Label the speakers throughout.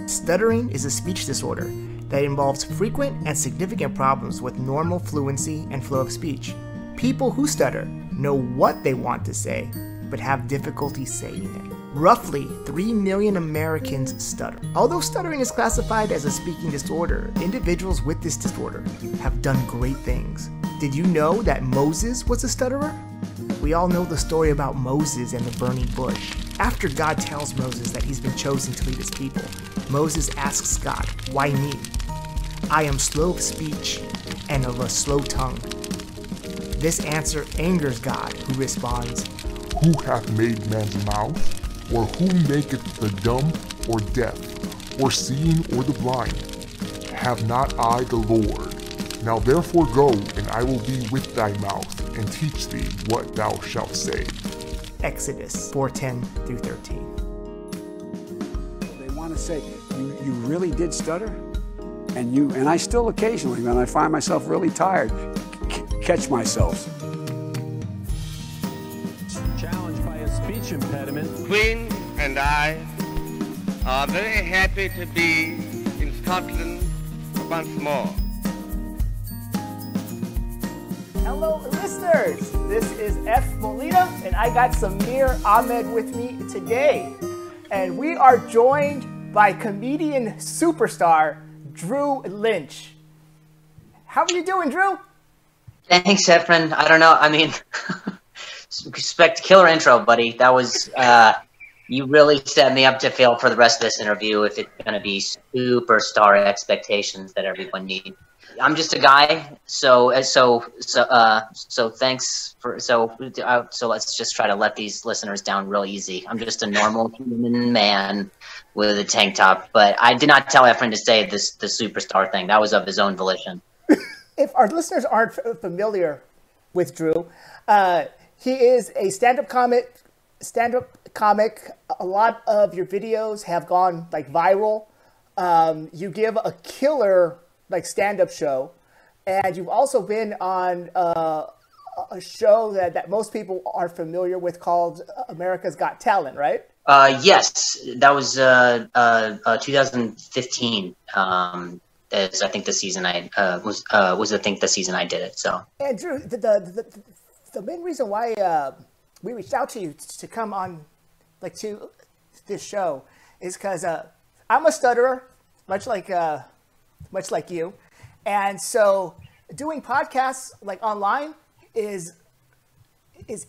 Speaker 1: Stuttering is a speech disorder that involves frequent and significant problems with normal fluency and flow of speech. People who stutter know what they want to say, but have difficulty saying it. Roughly 3 million Americans stutter. Although stuttering is classified as a speaking disorder, individuals with this disorder have done great things. Did you know that Moses was a stutterer? We all know the story about Moses and the burning bush. After God tells Moses that he's been chosen to lead his people, Moses asks God, "Why me? I am slow of speech and of a slow tongue." This answer angers God, who responds,
Speaker 2: "Who hath made man's mouth? Or who maketh the dumb or deaf, or seeing or the blind? Have not I the Lord? Now therefore go, and I will be with thy mouth, and teach thee what thou shalt say."
Speaker 1: Exodus 4:10 through 13.
Speaker 3: They want to say, you really did stutter? And I still occasionally, when I find myself really tired, catch myself.
Speaker 4: Challenged by a speech impediment.
Speaker 5: Queen and I are very happy to be in Scotland once more.
Speaker 1: Hello, listeners! This is F. Molina, and I got Samir Ahmed with me today. And we are joined by comedian superstar Drew Lynch. How are you doing, Drew?
Speaker 6: Thanks, Ef'n. I don't know. I mean, killer intro, buddy. That was, you really set me up to fail for the rest of this interview if it's going to be superstar expectations that everyone needs. I'm just a guy, so thanks for, so let's just try to let these listeners down real easy. I'm just a normal human man with a tank top, but I did not tell Ef'n to say the superstar thing. That was of his own volition.
Speaker 1: If our listeners aren't familiar with Drew, he is a stand-up comic. A lot of your videos have gone like viral. You give a killer like stand-up show, and you've also been on a show that most people are familiar with called America's Got Talent, right?
Speaker 6: Yes, that was 2015. Is I think the season I was I think the season I did it. So. And
Speaker 1: Drew, the main reason why we reached out to you to come on like to this show is because I'm a stutterer, much like you, and so doing podcasts like online is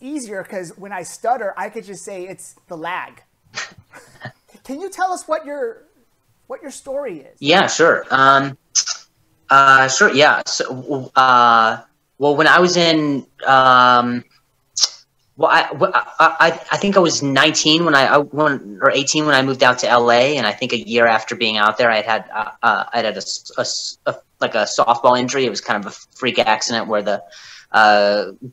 Speaker 1: easier because when I stutter, I could just say it's the lag. Can you tell us what your story is?
Speaker 6: Yeah, sure. Sure. Yeah. So, well, when I was in, I think I was 19 or 18 when I moved out to LA, and I think a year after being out there, I had a softball injury. It was kind of a freak accident where the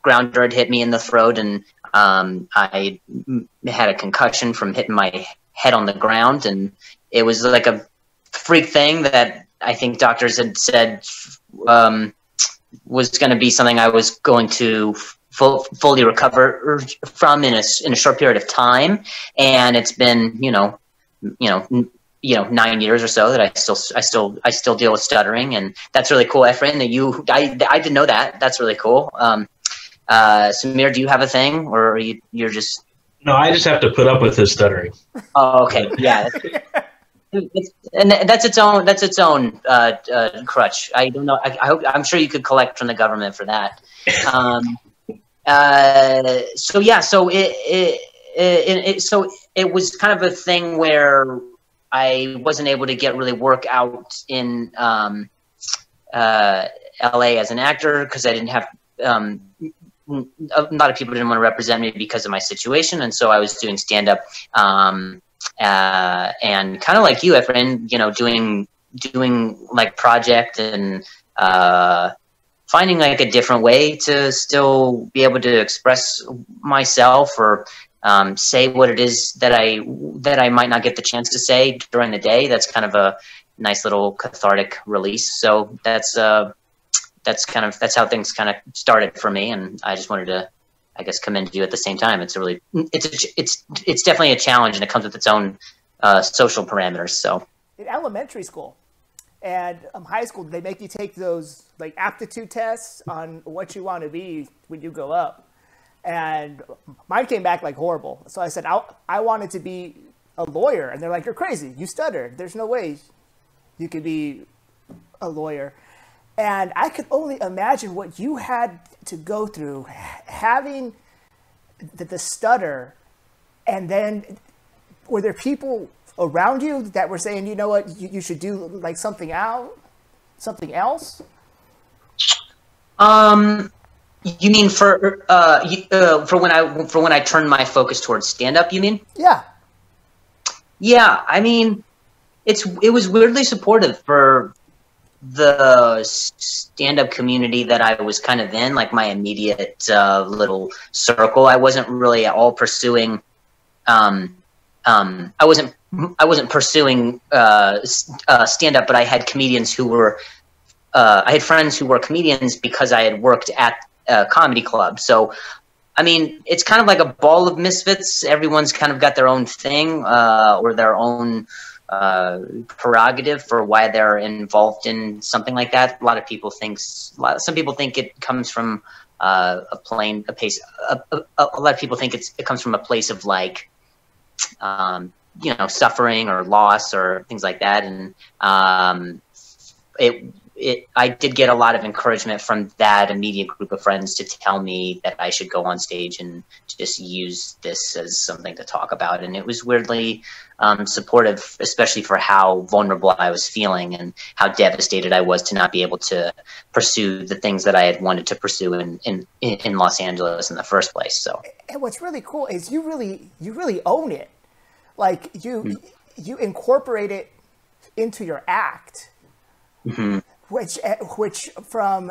Speaker 6: grounder had hit me in the throat, and I had a concussion from hitting my head on the ground, and it was like a freak thing that I think doctors had said was going to be something I was going to fully recover from in a short period of time, and it's been 9 years or so that I still deal with stuttering, and that's really cool, Ef'n. That I didn't know that. That's really cool. Samir, do you have a thing, or you're just?
Speaker 4: No, I just have to put up with his stuttering.
Speaker 6: Oh, okay, yeah. And that's its own crutch. I don't know. I'm sure you could collect from the government for that. So yeah, so it was kind of a thing where I wasn't able to get really work out in LA as an actor because I didn't have a lot of people didn't want to represent me because of my situation, and so I was doing stand up and kind of like you, Ef'n, doing like project and finding like a different way to still be able to express myself or say what it is that I might not get the chance to say during the day. That's kind of a nice little cathartic release. So that's how things kind of started for me, and I just wanted to, I guess, commend you at the same time. It's definitely a challenge, and it comes with its own social parameters. So
Speaker 1: in elementary school and high school, they make you take those like aptitude tests on what you want to be when you grow up. And mine came back like horrible. So I said, I wanted to be a lawyer. And they're like, you're crazy. You stutter. There's no way you could be a lawyer. And I could only imagine what you had to go through having the stutter. And then were there people around you that were saying, you know what, you should do like something else?
Speaker 6: You mean for when I turned my focus towards stand up, you mean?
Speaker 1: Yeah.
Speaker 6: Yeah, I mean, it was weirdly supportive for the stand-up community that I was kind of in, like my immediate little circle. I wasn't really at all pursuing. I wasn't pursuing stand-up, but I had comedians who were. I had friends who were comedians because I had worked at a comedy club. So, I mean, it's kind of like a ball of misfits. Everyone's kind of got their own thing or their own prerogative for why they're involved in something like that. A lot of people some people think it comes from a lot of people think it comes from a place of like, suffering or loss or things like that. And I did get a lot of encouragement from that immediate group of friends to tell me that I should go on stage and just use this as something to talk about. And it was weirdly supportive, especially for how vulnerable I was feeling and how devastated I was to not be able to pursue the things that I had wanted to pursue in Los Angeles in the first place. So,
Speaker 1: and what's really cool is you really own it. Like you incorporate it into your act.
Speaker 6: Mm-hmm.
Speaker 1: Which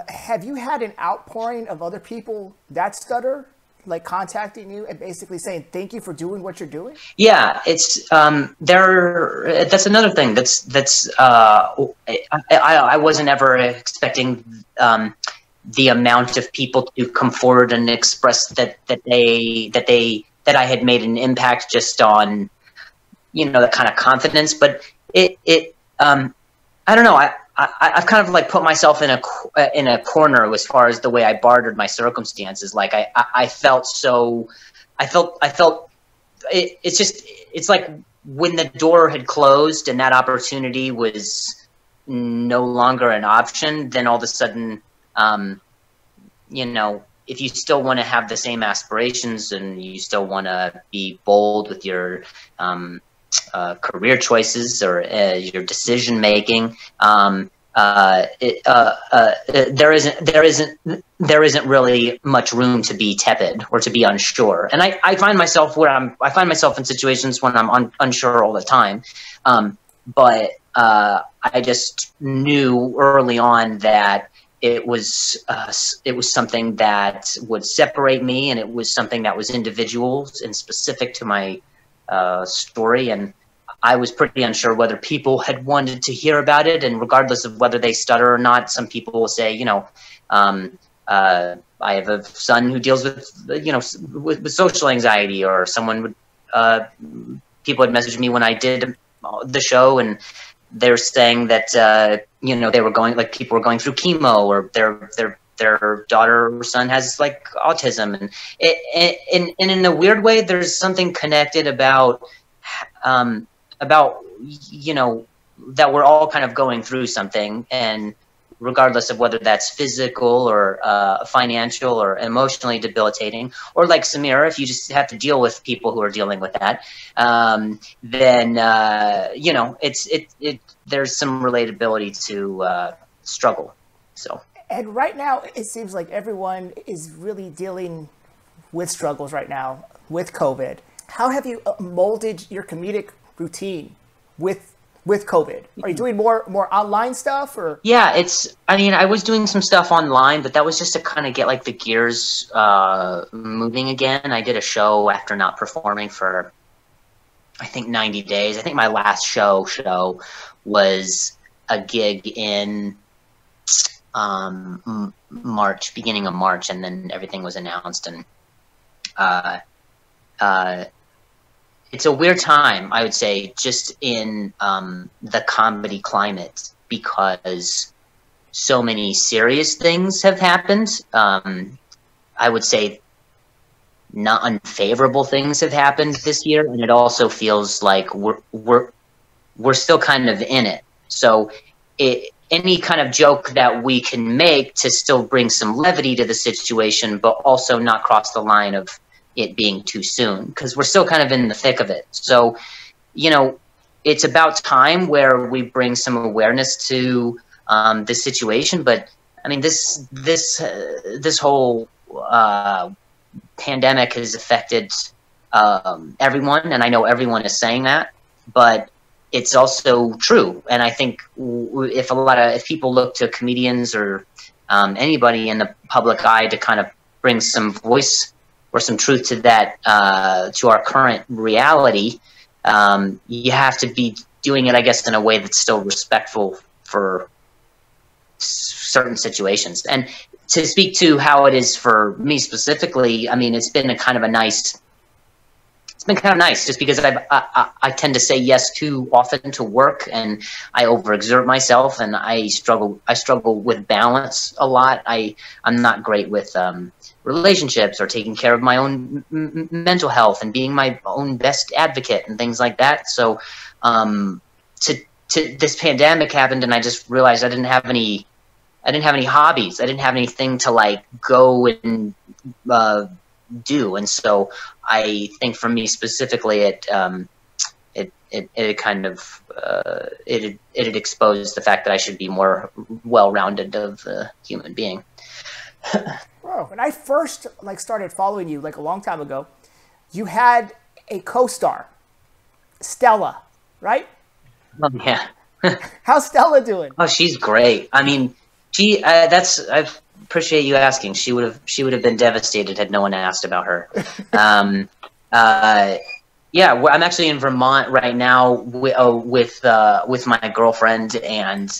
Speaker 1: have you had an outpouring of other people that stutter, like contacting you and basically saying thank you for doing what you're doing?
Speaker 6: Yeah, it's that's another thing. I wasn't ever expecting the amount of people to come forward and express that I had made an impact just on, that kind of confidence. But I don't know. I've kind of like put myself in a corner as far as the way I bartered my circumstances. Like I felt it's like when the door had closed and that opportunity was no longer an option, then all of a sudden, if you still want to have the same aspirations and you still want to be bold with your career choices or your decision making, there isn't really much room to be tepid or to be unsure. And I find myself in situations when I'm unsure all the time. But I just knew early on that it was something that would separate me, and it was something that was individual and specific to my story. And I was pretty unsure whether people had wanted to hear about it, and regardless of whether they stutter or not, some people will say, I have a son who deals with, with social anxiety, or someone would, people had messaged me when I did the show, and they're saying that, they were people were going through chemo, or their daughter or son has like autism, and in a weird way, there's something connected about that we're all kind of going through something, and regardless of whether that's physical or financial or emotionally debilitating, or like Samir, if you just have to deal with people who are dealing with that, then there's some relatability to struggle. So.
Speaker 1: And right now, it seems like everyone is really dealing with struggles right now with COVID. How have you molded your comedic routine with COVID? Are you doing more online stuff, or? Yeah,
Speaker 6: I was doing some stuff online, but that was just to kind of get like the gears moving again. I did a show after not performing for, I think, 90 days. I think my last show was a gig in beginning of March, and then everything was announced, and it's a weird time, I would say, just in the comedy climate, because so many serious things have happened. I would say not unfavorable things have happened this year, and it also feels like we're still kind of in it. So any kind of joke that we can make to still bring some levity to the situation, but also not cross the line of it being too soon, because we're still kind of in the thick of it. So, you know, it's about time where we bring some awareness to the situation. But I mean, this whole pandemic has affected everyone, and I know everyone is saying that, but it's also true. And I think if people look to comedians or anybody in the public eye to kind of bring some voice or some truth to that, to our current reality, you have to be doing it, I guess, in a way that's still respectful for certain situations. And to speak to how it is for me specifically, I mean, it's been kind of nice just because I tend to say yes too often to work, and I overexert myself, and I struggle with balance a lot. I'm not great with relationships or taking care of my own mental health and being my own best advocate and things like that. So this pandemic happened, and I just realized I didn't have any hobbies. I didn't have anything to like go and do. And so I think for me specifically, it kind of it had exposed the fact that I should be more well-rounded of a human being.
Speaker 1: Bro, when I first started following you a long time ago, you had a co-star, Stella, right?
Speaker 6: Oh, yeah.
Speaker 1: How's Stella doing?
Speaker 6: Oh, she's great. I mean, I appreciate you asking. She would have been devastated had no one asked about her. Yeah, I'm actually in Vermont right now with my girlfriend and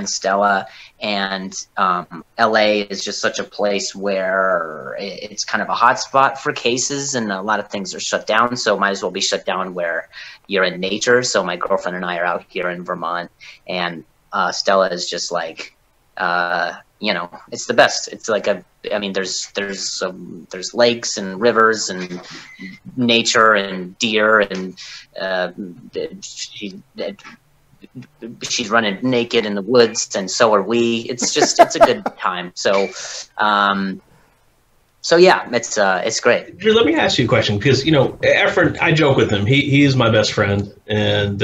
Speaker 6: Stella, and LA is just such a place where it's kind of a hot spot for cases, and a lot of things are shut down. So might as well be shut down where you're in nature. So my girlfriend and I are out here in Vermont, and Stella is just like, you know, it's the best. It's like there's lakes and rivers and nature and deer, and she's running naked in the woods, and so are we. It's a good time. So yeah, it's great.
Speaker 4: Drew, let me ask you a question, because Ef'n, I joke with him. He's my best friend, and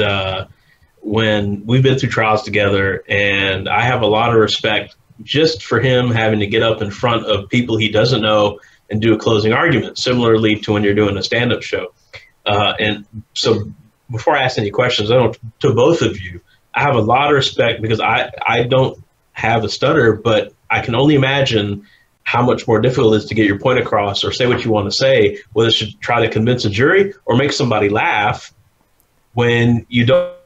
Speaker 4: when we've been through trials together, and I have a lot of respect just for him having to get up in front of people he doesn't know and do a closing argument, similarly to when you're doing a stand-up show. And so before I ask any questions, to both of you, I have a lot of respect, because I don't have a stutter, but I can only imagine how much more difficult it is to get your point across or say what you want to say, whether it's to try to convince a jury or make somebody laugh when you don't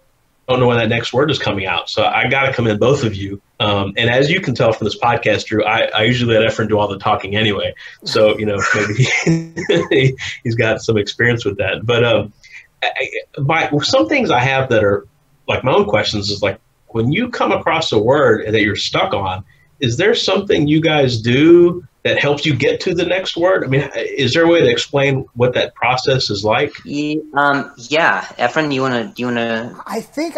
Speaker 4: know when that next word is coming out. So I got to commend both of you. And as you can tell from this podcast, Drew, I usually let Ef'n do all the talking anyway. So, maybe he's got some experience with that. But some things I have that are like my own questions is like, when you come across a word that you're stuck on, is there something you guys do that helps you get to the next word? I mean, is there a way to explain what that process is like?
Speaker 6: Yeah, Ef'n, do you wanna?
Speaker 1: I think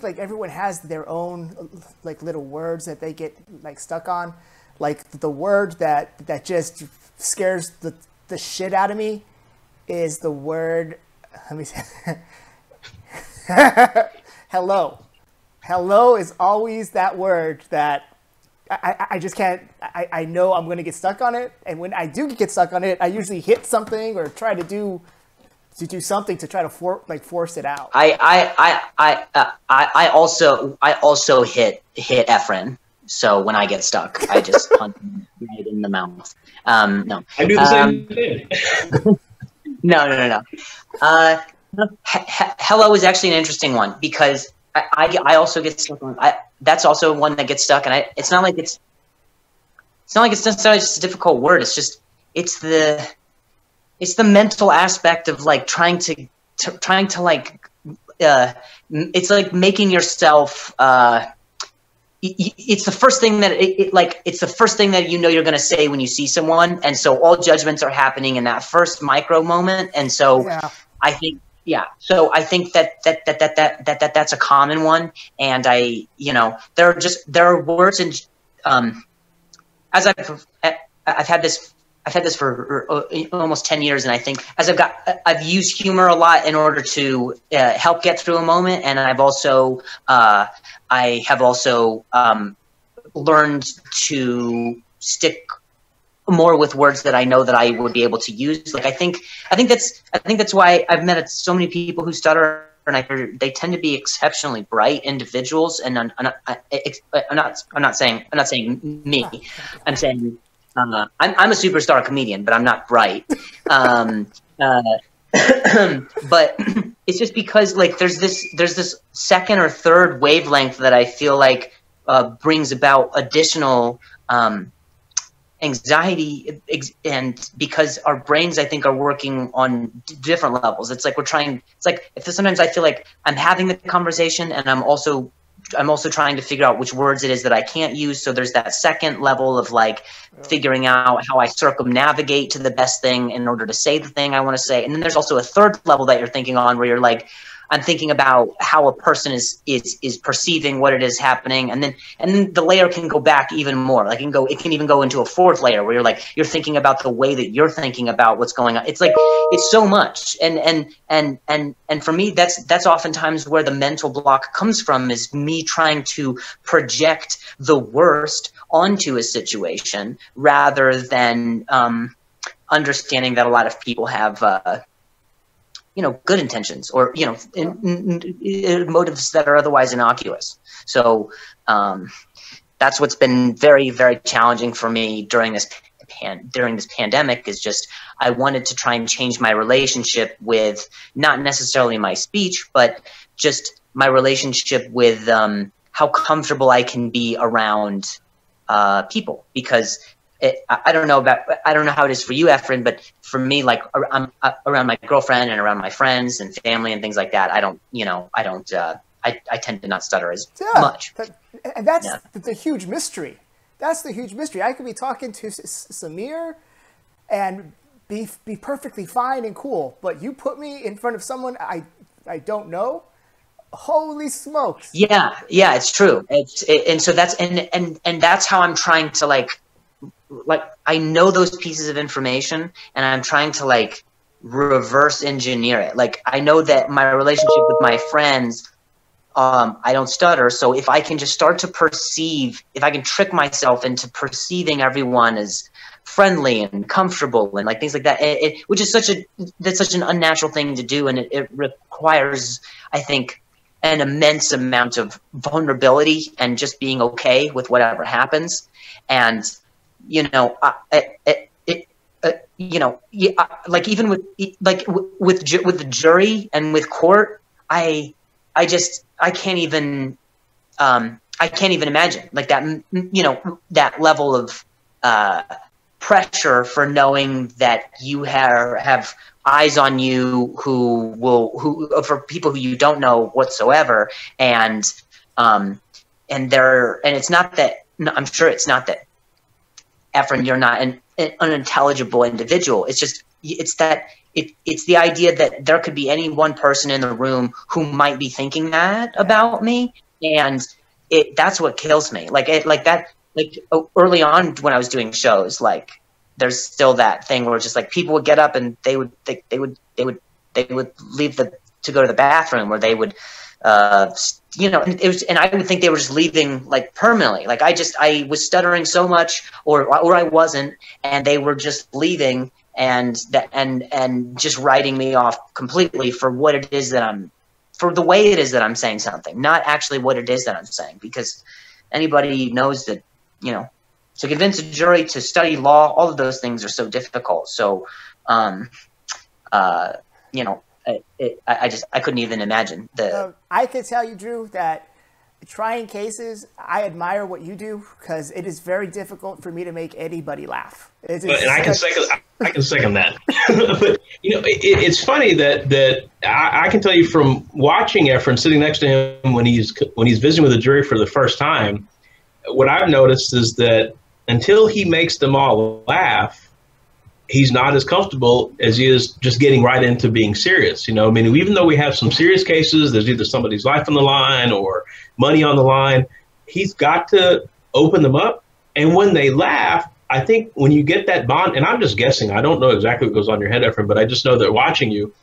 Speaker 1: like everyone has their own like little words that they get like stuck on. Like the word that just scares the shit out of me is the word. Let me say, hello. Hello is always that word that I just can't. I know I'm going to get stuck on it, and when I do get stuck on it, I usually hit something or try to do something to try to force it out.
Speaker 6: I also hit Ef'n. So when I get stuck, I just punch him right in the mouth. No,
Speaker 4: I do the same thing.
Speaker 6: No. Hello is actually an interesting one, because I also get stuck on. That's also one that gets stuck, and it's not like it's necessarily just a difficult word. It's it's the mental aspect of like trying to like it's like making yourself it's the first thing that it's the first thing that you know you're going to say when you see someone, and so all judgments are happening in that first micro moment. And so I think that's a common one. And there are words, and as I've had this for almost 10 years, and I think as I've used humor a lot in order to help get through a moment, and I've also learned to stick more with words that I know that I would be able to use. Like I think that's why I've met so many people who stutter, and they tend to be exceptionally bright individuals. And I'm not saying me. I'm saying I'm a superstar comedian, but I'm not bright. But it's just because like there's this second or third wavelength that I feel like brings about additional anxiety, and because our brains, I think, are working on different levels. It's like sometimes I feel like I'm having the conversation, and I'm also trying to figure out which words it is that I can't use. So there's that second level of like figuring out how I circumnavigate to the best thing in order to say the thing I want to say. And then there's also a third level that you're thinking on, where you're like, I'm thinking about how a person is perceiving what it is happening, and then the layer can go back even more. Like it can even go into a fourth layer where you're thinking about the way that you're thinking about what's going on. It's like it's so much, and for me that's oftentimes where the mental block comes from, is me trying to project the worst onto a situation rather than understanding that a lot of people have good intentions, or motives that are otherwise innocuous. So that's what's been very, very challenging for me during this pandemic, is just I wanted to try and change my relationship with not necessarily my speech, but just my relationship with how comfortable I can be around people. Because I don't know how it is for you, Ef'n, but for me, like I'm around my girlfriend and around my friends and family and things like that, I tend to not stutter as much.
Speaker 1: And that's the huge mystery. That's the huge mystery. I could be talking to Samir and be perfectly fine and cool, but you put me in front of someone I don't know. Holy smokes! Yeah,
Speaker 6: it's true. And so that's and that's how I'm trying to like I know those pieces of information, and I'm trying to like reverse engineer it. Like I know that my relationship with my friends, I don't stutter. So if I can just start to perceive, if I can trick myself into perceiving everyone as friendly and comfortable and like things like that, which is such an unnatural thing to do, and it requires, I think, an immense amount of vulnerability and just being okay with whatever happens. And like even with the jury and with court, I can't even imagine like that, that level of pressure for knowing that you have eyes on you who for people who you don't know whatsoever, and it's not that, I'm sure it's not that, Ef'n, you're not an unintelligible individual. It's just it's the idea that there could be any one person in the room who might be thinking that about me, and that's what kills me. Like early on when I was doing shows, like there's still that thing where it's just like people would get up and they would leave to go to the bathroom, or they would and I would think they were just leaving like permanently. Like I was stuttering so much, or I wasn't, and they were just leaving and just writing me off completely for what it is that for the way it is that I'm saying something, not actually what it is that I'm saying. Because anybody knows that, to convince a jury to study law, all of those things are so difficult. So, I couldn't even imagine
Speaker 1: I can tell you, Drew, that trying cases, I admire what you do because it is very difficult for me to make anybody laugh.
Speaker 4: And I can second that. But it's funny that I can tell you from watching Ef'n, sitting next to him when he's visiting with a jury for the first time, what I've noticed is that until he makes them all laugh, he's not as comfortable as he is just getting right into being serious. I mean, even though we have some serious cases, there's either somebody's life on the line or money on the line, he's got to open them up. And when they laugh, I think when you get that bond, and I'm just guessing, I don't know exactly what goes on in your head, Ef'n, but I just know that watching you,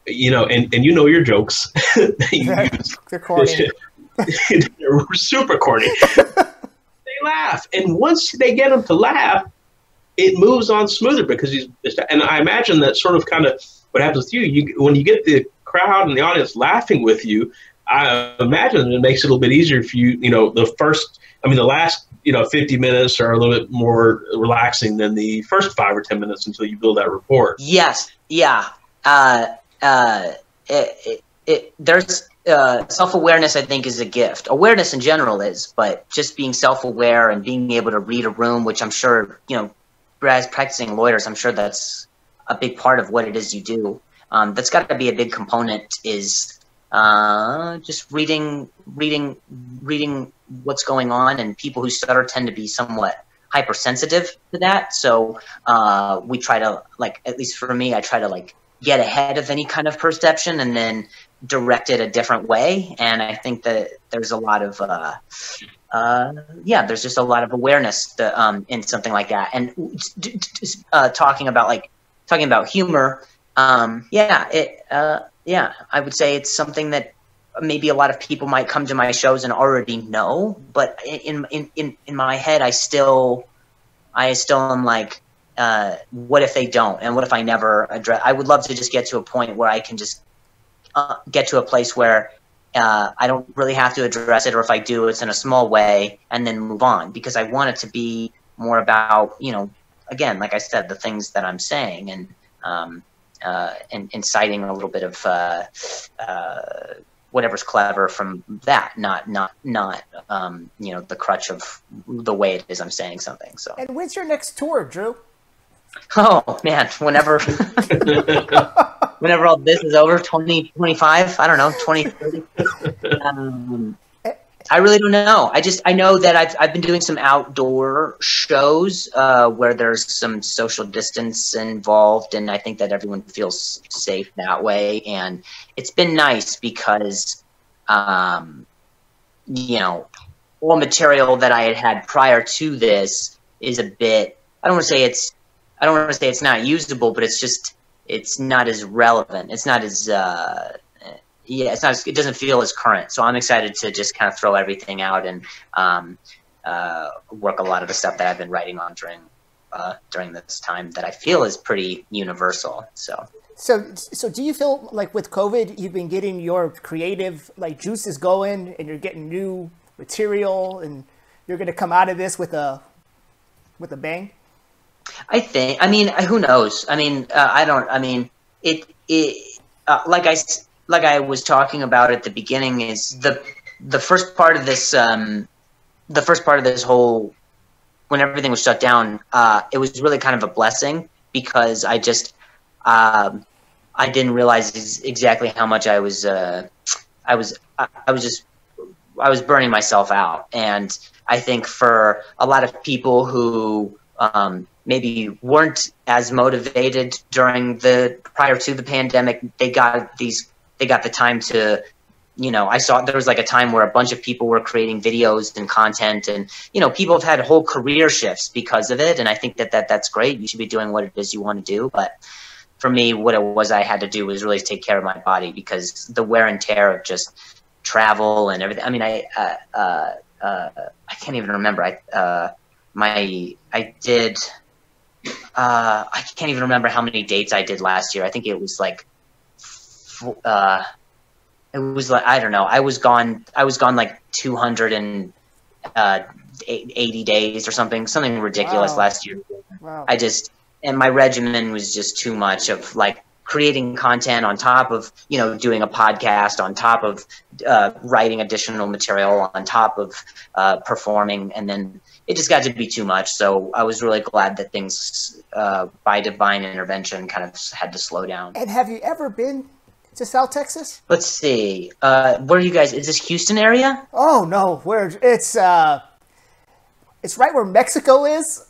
Speaker 4: and your jokes.
Speaker 1: They're corny.
Speaker 4: They're super corny. They laugh. And once they get them to laugh, it moves on smoother because and I imagine that sort of kind of what happens with you, when you get the crowd and the audience laughing with you, I imagine it makes it a little bit easier if the last 50 minutes are a little bit more relaxing than the first 5 or 10 minutes until you build that rapport.
Speaker 6: Yes. Yeah. There's self-awareness, I think, is a gift. Awareness in general is, but just being self-aware and being able to read a room, which I'm sure, as practicing lawyers, I'm sure that's a big part of what it is you do. That's got to be a big component is just reading what's going on, and people who stutter tend to be somewhat hypersensitive to that. So we try to, at least for me, I try to get ahead of any kind of perception and then direct it a different way. And I think that there's a lot of there's just a lot of awareness in something like that. And talking about humor, I would say it's something that maybe a lot of people might come to my shows and already know, but in my head, I still am like, what if they don't? And what if I never address? I would love to just get to a point where I can just get to a place where I don't really have to address it, or if I do, it's in a small way and then move on, because I want it to be more about, again, like I said, the things that I'm saying and inciting a little bit of whatever's clever from that, not the crutch of the way it is I'm saying something. So. And
Speaker 1: when's your next tour, Drew?
Speaker 6: Oh man, whenever all this is over, 2025, I don't know, 2030. I really don't know. I know that I've been doing some outdoor shows where there's some social distance involved, and I think that everyone feels safe that way. And it's been nice because, all material that I had prior to this is a bit. I don't want to say it's not usable, but it's not as relevant. It's not as it doesn't feel as current. So I'm excited to just kind of throw everything out and work a lot of the stuff that I've been writing on during this time that I feel is pretty universal. So
Speaker 1: do you feel like with COVID, you've been getting your creative juices going, and you're getting new material, and you're going to come out of this with a bang?
Speaker 6: I mean, who knows? I mean, like I was talking about at the beginning, is the first part of this whole, when everything was shut down, it was really kind of a blessing, because I didn't realize exactly how much I was burning myself out. And I think for a lot of people who maybe weren't as motivated prior to the pandemic, they got the time to, I saw there was a time where a bunch of people were creating videos and content, and, people have had whole career shifts because of it. And I think that's great. You should be doing what it is you want to do. But for me, what it was I had to do was really take care of my body, because the wear and tear of just travel and everything. I mean, I can't even remember. I can't even remember how many dates I did last year. I think it was I don't know. I was gone 280 days or something ridiculous last year.
Speaker 1: Wow.
Speaker 6: And my regimen was just too much of creating content on top of, you know, doing a podcast, on top of writing additional material, on top of performing. And then it just got to be too much. So I was really glad that things, by divine intervention, kind of had to slow down.
Speaker 1: And have you ever been to South Texas?
Speaker 6: Let's see. Where are you guys? Is this Houston area?
Speaker 1: Oh no, it's right where Mexico is.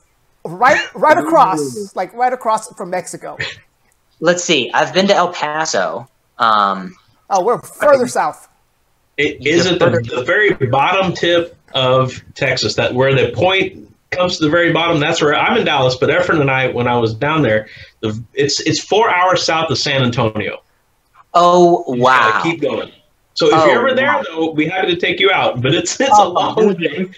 Speaker 1: Right across, like right across from Mexico.
Speaker 6: Let's see. I've been to El Paso.
Speaker 1: Oh, we're further south.
Speaker 4: It is at the very bottom tip of Texas, that where the point comes to the very bottom. That's where I'm in Dallas, but Efren and I, when I was down there, it's 4 hours south of San Antonio.
Speaker 6: Oh wow!
Speaker 4: Keep going. So if you're ever there, though, we happy to take you out, but it's a long way.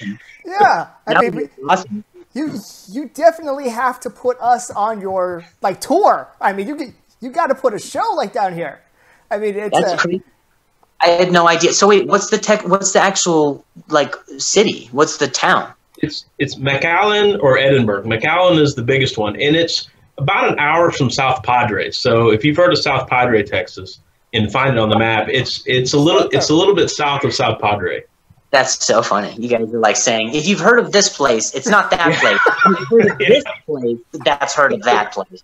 Speaker 1: Yeah, I mean,
Speaker 6: awesome.
Speaker 1: You definitely have to put us on your like tour. I mean, you got to put a show like down here. I mean,
Speaker 6: That's crazy. I had no idea. So wait, what's the actual like city? What's the town?
Speaker 4: It's McAllen or Edinburgh. McAllen is the biggest one, and it's about an hour from South Padre. So if you've heard of South Padre, Texas, and find it on the map, it's a little bit south of South Padre.
Speaker 6: That's so funny. You guys are like saying, if you've heard of this place, it's not that place. If you've heard of this place, that's heard of that place.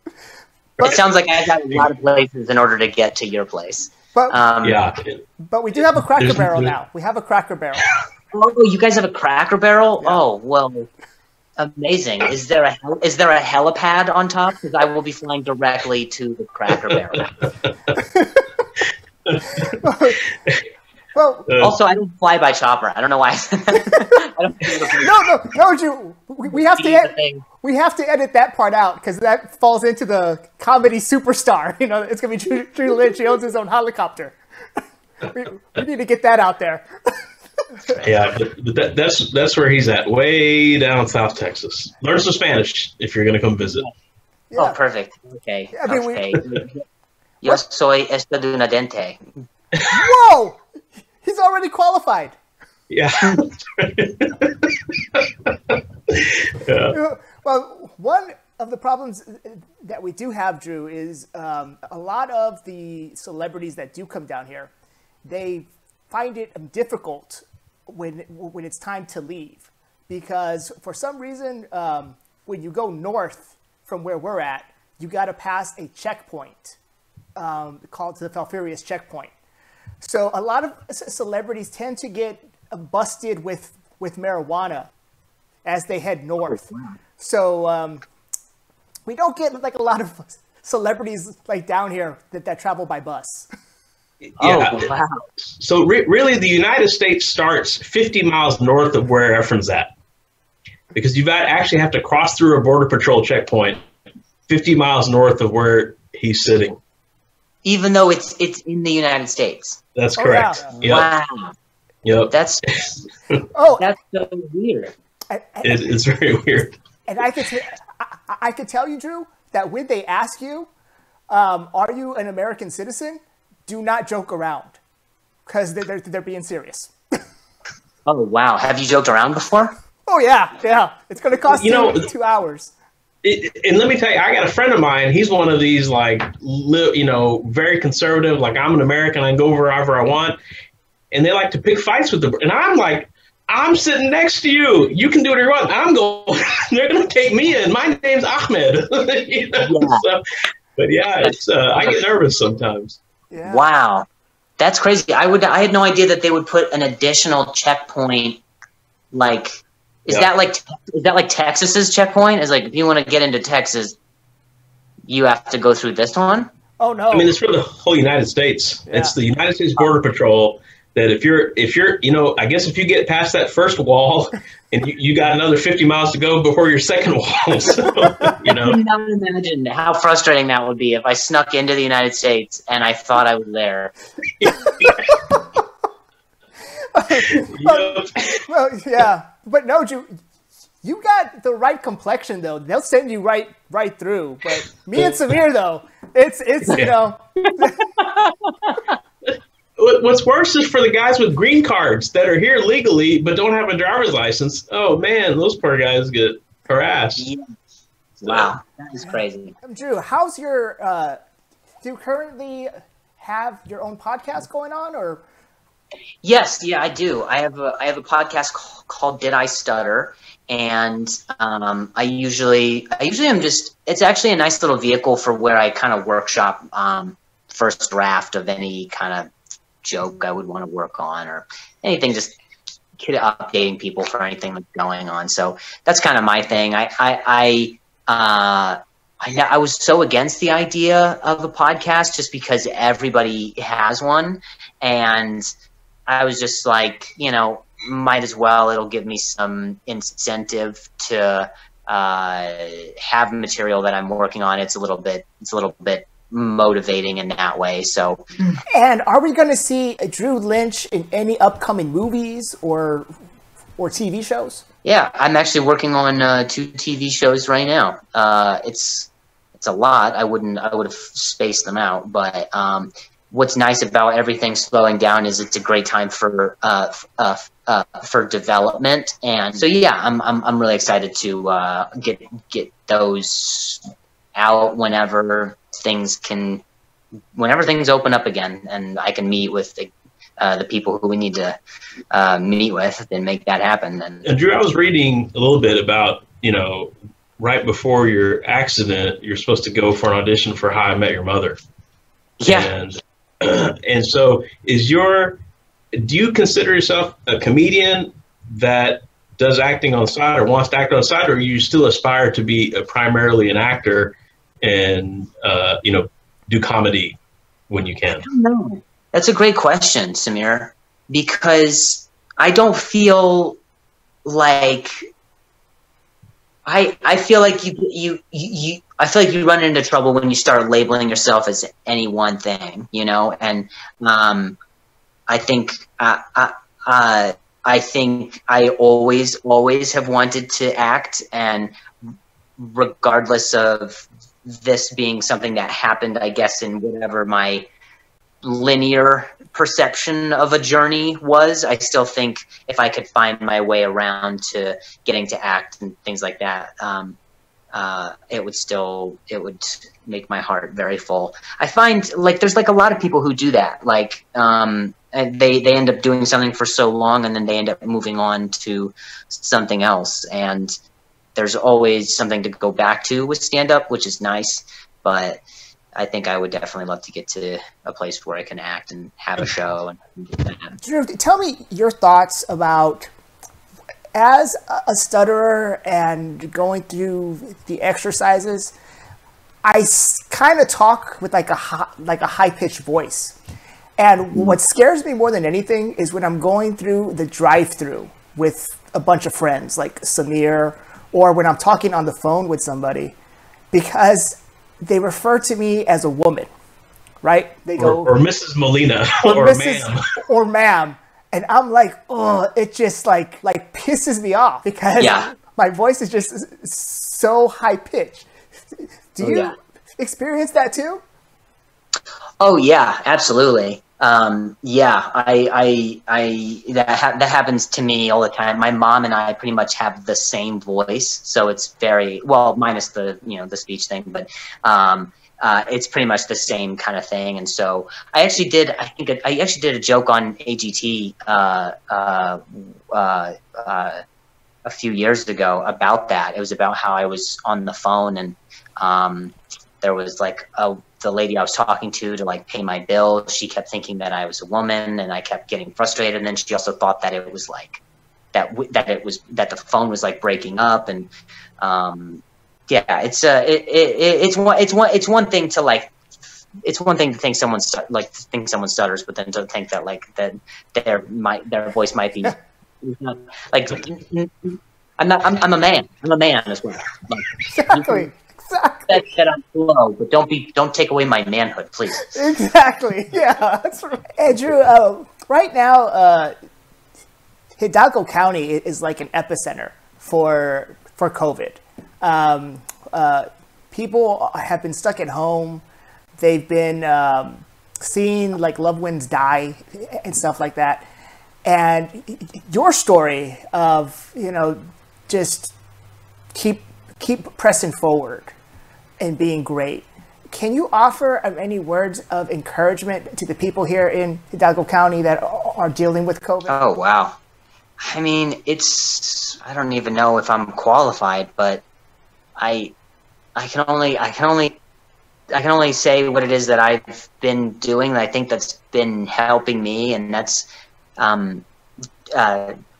Speaker 6: It sounds like I've got a lot of places in order to get to your place.
Speaker 1: But
Speaker 4: yeah.
Speaker 1: But we do have a Cracker Barrel now. We have a Cracker Barrel.
Speaker 6: Oh, you guys have a Cracker Barrel? Yeah. Oh, well, amazing. Is there a helipad on top? Because I will be flying directly to the Cracker Barrel.
Speaker 1: Well,
Speaker 6: also, I don't fly by chopper. I don't know why.
Speaker 1: No, we have to edit that part out because that falls into the comedy superstar. You know, it's gonna be Drew Lynch. He owns his own helicopter. we need to get that out there.
Speaker 4: Yeah, but that's where he's at, way down South Texas. Learn some Spanish if you're gonna come visit.
Speaker 6: Yeah. Oh, perfect. Okay.
Speaker 1: I mean,
Speaker 6: okay. Yo soy estadounidense.
Speaker 1: Whoa! He's already qualified.
Speaker 4: Yeah. Yeah.
Speaker 1: Well, one of the problems that we do have, Drew, is a lot of the celebrities that do come down here, they find it difficult when it's time to leave. Because for some reason, when you go north from where we're at, you got to pass a checkpoint called the Falfurrias checkpoint. So a lot of celebrities tend to get busted with marijuana as they head north. So we don't get like a lot of celebrities like down here that travel by bus.
Speaker 4: Yeah.
Speaker 6: Oh, wow.
Speaker 4: So really, the United States starts 50 miles north of where Efren's at, because you actually have to cross through a border patrol checkpoint 50 miles north of where he's sitting.
Speaker 6: Even though it's in the United States.
Speaker 4: That's correct.
Speaker 6: Yeah.
Speaker 4: Yep.
Speaker 6: Wow.
Speaker 4: Yep.
Speaker 6: That's so weird.
Speaker 4: It's very weird.
Speaker 1: And I could tell you, Drew, that when they ask you, are you an American citizen? Do not joke around, because they're being serious.
Speaker 6: Oh, wow. Have you joked around before?
Speaker 1: Oh, yeah. It's going to cost you 2 hours.
Speaker 4: And let me tell you, I got a friend of mine. He's one of these, like, very conservative. Like, I'm an American. I can go wherever I want. And they like to pick fights with them. And I'm like, I'm sitting next to you. You can do whatever you want. I'm going. They're going to take me in. My name's Ahmed.
Speaker 6: Yeah.
Speaker 4: So, but yeah, I get nervous sometimes.
Speaker 1: Yeah.
Speaker 6: Wow, that's crazy. I had no idea that they would put an additional checkpoint. Like, is that like Texas's checkpoint? Is like, if you want to get into Texas, you have to go through this one?
Speaker 1: Oh no!
Speaker 4: I mean, it's for the whole United States. Yeah. It's the United States Border Patrol. That if you're, I guess if you get past that first wall and you got another 50 miles to go before your second wall, so,
Speaker 6: I cannot imagine how frustrating that would be if I snuck into the United States and I thought I was there.
Speaker 1: Well, yeah, but no, you got the right complexion though. They'll send you right through. But me and Samir though, it's
Speaker 4: What's worse is for the guys with green cards that are here legally but don't have a driver's license. Oh man, those poor guys get harassed.
Speaker 6: Yeah. Wow, that is crazy.
Speaker 1: Drew, how's your do you currently have your own podcast going on, or?
Speaker 6: Yes, yeah, I do. I have a podcast called Did I Stutter, and I usually am just. It's actually a nice little vehicle for where I kind of workshop first draft of any kind of joke I would want to work on, or anything, just updating people for anything that's going on. So that's kind of my thing. I was so against the idea of a podcast just because everybody has one, and I was just like, might as well. It'll give me some incentive to have material that I'm working on. It's a little bit motivating in that way. So,
Speaker 1: and are we going to see Drew Lynch in any upcoming movies or TV shows?
Speaker 6: Yeah, I'm actually working on 2 TV shows right now. It's a lot. I would have spaced them out, but what's nice about everything slowing down is it's a great time for development, and so yeah, I'm really excited to get those out whenever things open up again, and I can meet with the people who we need to meet with and make that happen. And
Speaker 4: Drew, I was reading a little bit about, right before your accident, you're supposed to go for an audition for How I Met Your Mother.
Speaker 6: Yeah.
Speaker 4: And so do you consider yourself a comedian that does acting on the side or wants to act on the side, or you still aspire to be primarily an actor and, do comedy when you can?
Speaker 6: I don't know. That's a great question, Samir, because I don't feel like I feel like I feel like you run into trouble when you start labeling yourself as any one thing, and I think I always have wanted to act, and regardless of this being something that happened, I guess, in whatever my linear perception of a journey was, I still think if I could find my way around to getting to act and things like that, it would make my heart very full. I find there's a lot of people who do that, and they end up doing something for so long and then they end up moving on to something else, and there's always something to go back to with stand-up, which is nice, but I think I would definitely love to get to a place where I can act and have a show.
Speaker 1: Drew, tell me your thoughts about, as a stutterer and going through the exercises, I kind of talk with a high-pitched voice. And what scares me more than anything is when I'm going through the drive-through with a bunch of friends like Samir, or when I'm talking on the phone with somebody, because they refer to me as a woman, right? They go,
Speaker 4: or Mrs. Molina, or
Speaker 1: Mrs.
Speaker 4: ma'am.
Speaker 1: Or ma'am. And I'm like, oh, it just like pisses me off because my voice is just so high pitched. Do you experience that too?
Speaker 6: Oh yeah, absolutely. That happens to me all the time. My mom and I pretty much have the same voice, so it's very well, minus the the speech thing, but it's pretty much the same kind of thing. And so I actually did a joke on AGT a few years ago about that. It was about how I was on the phone and there was the lady I was talking to pay my bill. She kept thinking that I was a woman, and I kept getting frustrated. And then she also thought that it was that the phone was breaking up. And it's one thing to think someone stutters, but then to think that their voice might be I'm a man as well.
Speaker 1: Exactly.
Speaker 6: That I'm slow, but don't take away my manhood, please.
Speaker 1: Exactly. Yeah, that's right. Hey, Drew, right now, Hidalgo County is like an epicenter for COVID. People have been stuck at home. They've been seeing loved ones die and stuff like that. And your story of just keep pressing forward and being great. can you offer any words of encouragement to the people here in Hidalgo County that are dealing with COVID?
Speaker 6: Oh, wow. I mean, I don't even know if I'm qualified, but I can only say what it is that I've been doing. I think that's been helping me, and that's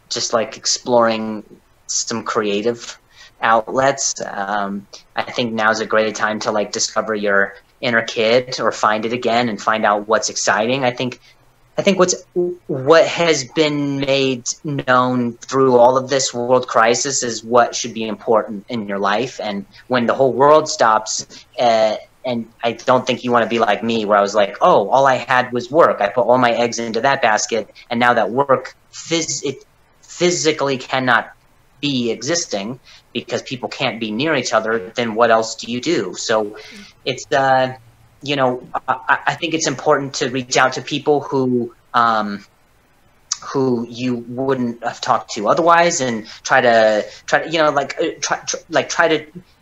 Speaker 6: just like exploring some creative outlets. I think now's a great time to like discover your inner kid or find it again and find out what's exciting. I think what has been made known through all of this world crisis is what should be important in your life. And when the whole world stops, and I don't think you want to be like me, where I was like, oh, all I had was work. I put all my eggs into that basket, and now that work physically cannot be existing because people can't be near each other, then what else do you do? So it's, you know, I think it's important to reach out to people who you wouldn't have talked to otherwise, and try to, you know,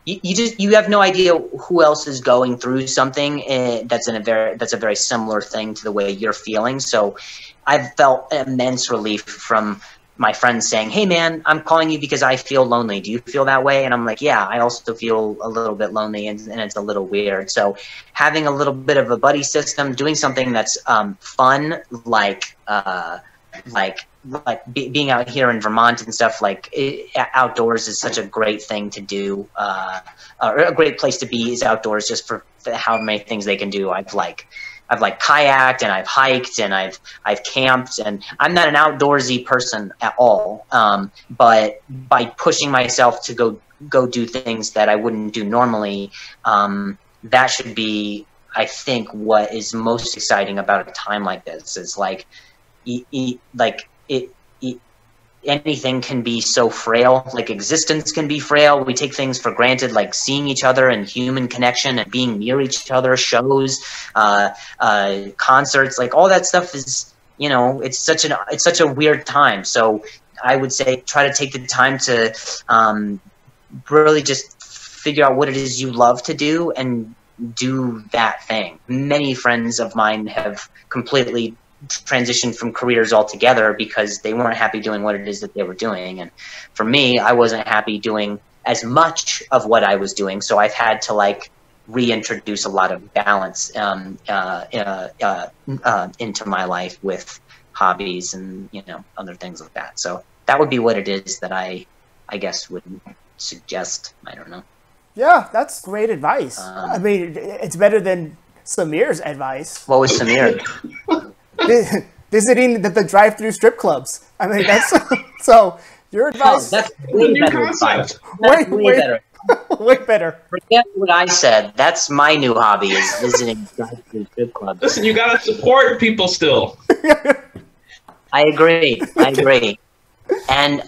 Speaker 6: you have no idea who else is going through something that's a very similar thing to the way you're feeling. So I've felt immense relief from my friends saying, hey man, I'm calling you because I feel lonely. Do you feel that way? And I'm like, yeah, I also feel a little bit lonely, and it's a little weird. So having a little bit of a buddy system, doing something that's fun, like being out here in Vermont and stuff, like outdoors is such a great thing to do. Or a great place to be is outdoors, just for how many things they can do. I've kayaked, and I've hiked, and I've camped, and I'm not an outdoorsy person at all. But by pushing myself to go do things that I wouldn't do normally, that should be, I think, what is most exciting about a time like this. Is like, anything can be so frail. Like existence can be frail. We take things for granted, like seeing each other and human connection and being near each other, shows, concerts, like all that stuff is, you know, it's such a weird time. So I would say try to take the time to really just figure out what it is you love to do and do that thing. Many friends of mine have completely transitioned from careers altogether because they weren't happy doing what it is that they were doing. And for me, I wasn't happy doing as much of what I was doing. So I've had to like reintroduce a lot of balance into my life with hobbies and, you know, other things like that. So that would be what it is that I guess would suggest. I don't know.
Speaker 1: Yeah, that's great advice. I mean, it's better than Samir's advice.
Speaker 6: What was Samir?
Speaker 1: Visiting the drive-through strip clubs. I mean, that's so your advice.
Speaker 6: Oh, that's way better advice. That's way better.
Speaker 1: Way better.
Speaker 6: Forget what I said. That's my new hobby, is visiting drive-through strip clubs.
Speaker 4: Listen, you gotta support people still.
Speaker 6: I agree. And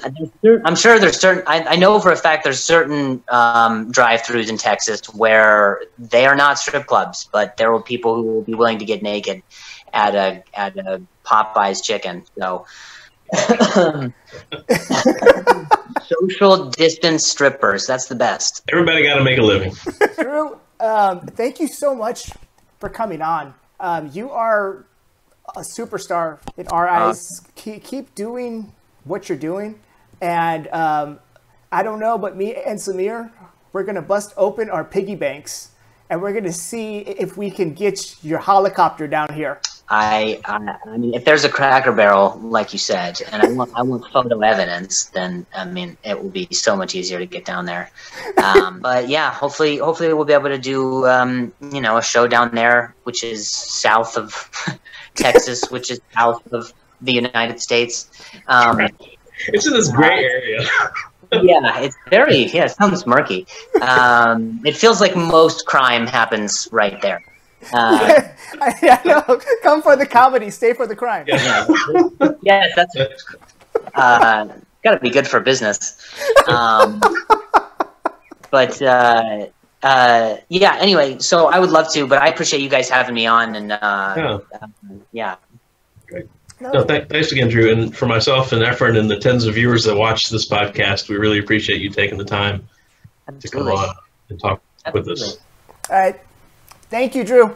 Speaker 6: I'm sure there's certain, I know for a fact there's certain drive-thrus in Texas where they are not strip clubs, but there are people who will be willing to get naked at a Popeye's chicken. So social distance strippers, that's the best.
Speaker 4: Everybody got to make a living.
Speaker 1: Drew, thank you so much for coming on. You are a superstar in our eyes. Keep doing what you're doing, and I don't know, but me and Samir, we're gonna bust open our piggy banks, and we're gonna see if we can get your helicopter down here.
Speaker 6: I mean, if there's a Cracker Barrel, like you said, and I want photo evidence, then I mean, it will be so much easier to get down there. But yeah, hopefully we'll be able to do you know, a show down there, which is south of Texas, which is south of the United States.
Speaker 4: It's in this gray area.
Speaker 6: Yeah, it sounds murky. It feels like most crime happens right there.
Speaker 1: I know. Come for the comedy, stay for the crime.
Speaker 6: Yeah, that's got to be good for business. But yeah. Anyway, so I would love to, but I appreciate you guys having me on, and yeah.
Speaker 4: Great. No, thanks again, Drew, and for myself and Ef'n and the tens of viewers that watch this podcast, we really appreciate you taking the time to come on and talk with us.
Speaker 1: All right. Thank you, Drew.